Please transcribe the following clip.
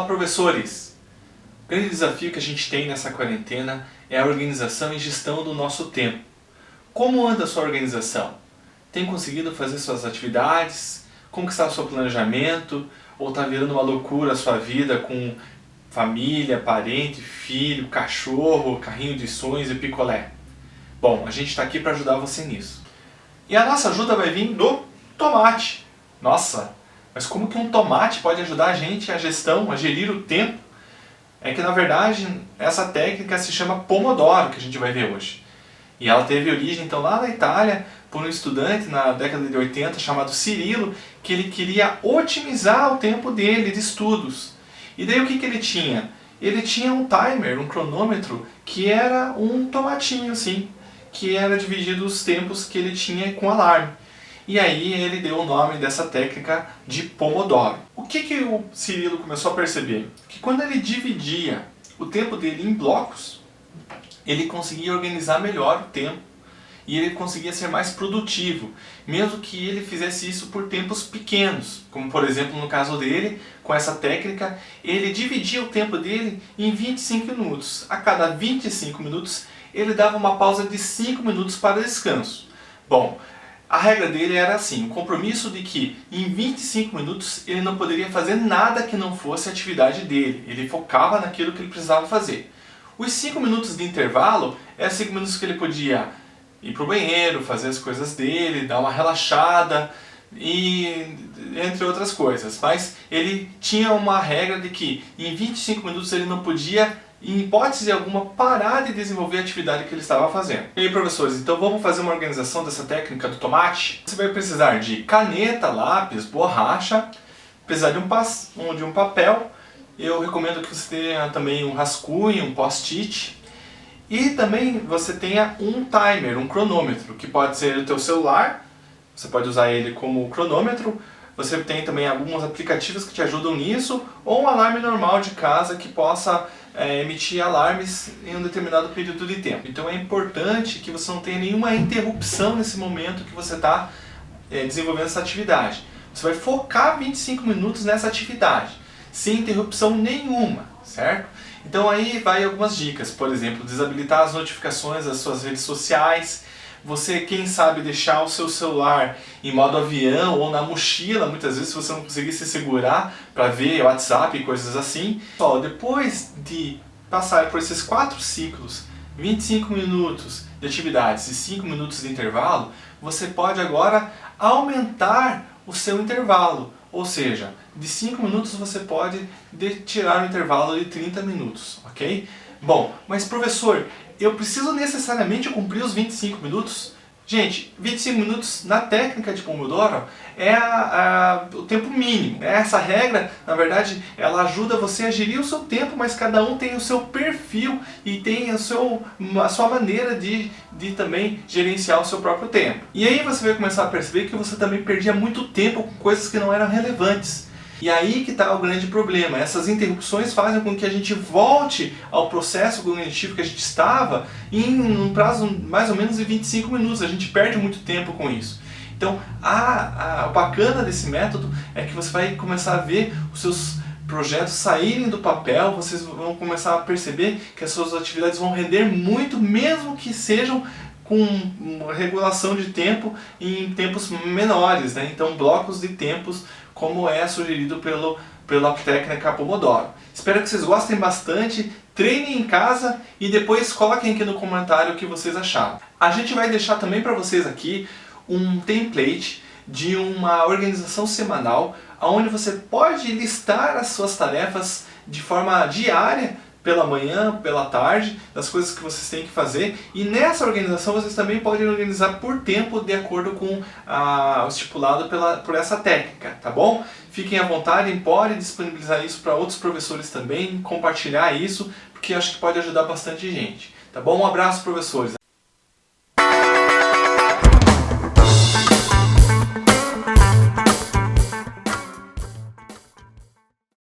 professores! O grande desafio que a gente tem nessa quarentena é a organização e gestão do nosso tempo. Como anda a sua organização? Tem conseguido fazer suas atividades? Como está o seu planejamento? Ou está virando uma loucura a sua vida com família, parente, filho, cachorro, carrinho de sonhos e picolé? Bom, a gente está aqui para ajudar você nisso. E a nossa ajuda vai vir do tomate. Nossa, mas como que um tomate pode ajudar a gente a gestão, a gerir o tempo? É que na verdade essa técnica se chama Pomodoro, que a gente vai ver hoje. E ela teve origem então lá na Itália por um estudante na década de 80 chamado Cirilo, que ele queria otimizar o tempo dele de estudos. E daí o que ele tinha? Ele tinha um timer, um cronômetro, que era um tomatinho assim, que era dividido os tempos que ele tinha com alarme. E aí ele deu o nome dessa técnica de Pomodoro. O que o Cirilo começou a perceber? Que quando ele dividia o tempo dele em blocos, ele conseguia organizar melhor o tempo e ele conseguia ser mais produtivo, mesmo que ele fizesse isso por tempos pequenos. Como por exemplo no caso dele, com essa técnica, ele dividia o tempo dele em 25 minutos. A cada 25 minutos ele dava uma pausa de 5 minutos para descanso. Bom, a regra dele era assim, o compromisso de que em 25 minutos ele não poderia fazer nada que não fosse a atividade dele. Ele focava naquilo que ele precisava fazer. Os 5 minutos de intervalo eram 5 minutos que ele podia ir para o banheiro, fazer as coisas dele, dar uma relaxada e entre outras coisas. Mas ele tinha uma regra de que em 25 minutos ele não podia, em hipótese alguma, parar de desenvolver a atividade que ele estava fazendo. E aí, professores, então vamos fazer uma organização dessa técnica do tomate? Você vai precisar de caneta, lápis, borracha, precisar de um papel. Eu recomendo que você tenha também um rascunho, um post-it. E também você tenha um timer, um cronômetro, que pode ser o teu celular. Você pode usar ele como cronômetro. Você tem também alguns aplicativos que te ajudam nisso, ou um alarme normal de casa que possa emitir alarmes em um determinado período de tempo. Então é importante que você não tenha nenhuma interrupção nesse momento que você está desenvolvendo essa atividade. Você vai focar 25 minutos nessa atividade, sem interrupção nenhuma, certo? Então aí vai algumas dicas, por exemplo, desabilitar as notificações das suas redes sociais. Você, quem sabe, deixar o seu celular em modo avião ou na mochila, muitas vezes, se você não conseguir se segurar para ver WhatsApp e coisas assim. Depois de passar por esses 4 ciclos, 25 minutos de atividades e 5 minutos de intervalo, você pode agora aumentar o seu intervalo. Ou seja, de 5 minutos você pode tirar um intervalo de 30 minutos, ok? Bom, mas professor, eu preciso necessariamente cumprir os 25 minutos? Gente, 25 minutos na técnica de Pomodoro é o tempo mínimo. Essa regra, na verdade, ela ajuda você a gerir o seu tempo, mas cada um tem o seu perfil e tem a sua maneira de também gerenciar o seu próprio tempo. E aí você vai começar a perceber que você também perdia muito tempo com coisas que não eram relevantes. E aí que está o grande problema. Essas interrupções fazem com que a gente volte ao processo cognitivo que a gente estava em um prazo mais ou menos de 25 minutos. A gente perde muito tempo com isso. Então, a bacana desse método é que você vai começar a ver os seus projetos saírem do papel, vocês vão começar a perceber que as suas atividades vão render muito, mesmo que sejam com uma regulação de tempo em tempos menores, né? Então blocos de tempos, como é sugerido pela técnica Pomodoro. Espero que vocês gostem bastante, treinem em casa e depois coloquem aqui no comentário o que vocês acharam. A gente vai deixar também para vocês aqui um template de uma organização semanal, onde você pode listar as suas tarefas de forma diária, pela manhã, pela tarde, das coisas que vocês têm que fazer. E nessa organização vocês também podem organizar por tempo, de acordo com o estipulado por essa técnica, tá bom? Fiquem à vontade, podem disponibilizar isso para outros professores também, compartilhar isso, porque eu acho que pode ajudar bastante gente, tá bom? Um abraço, professores!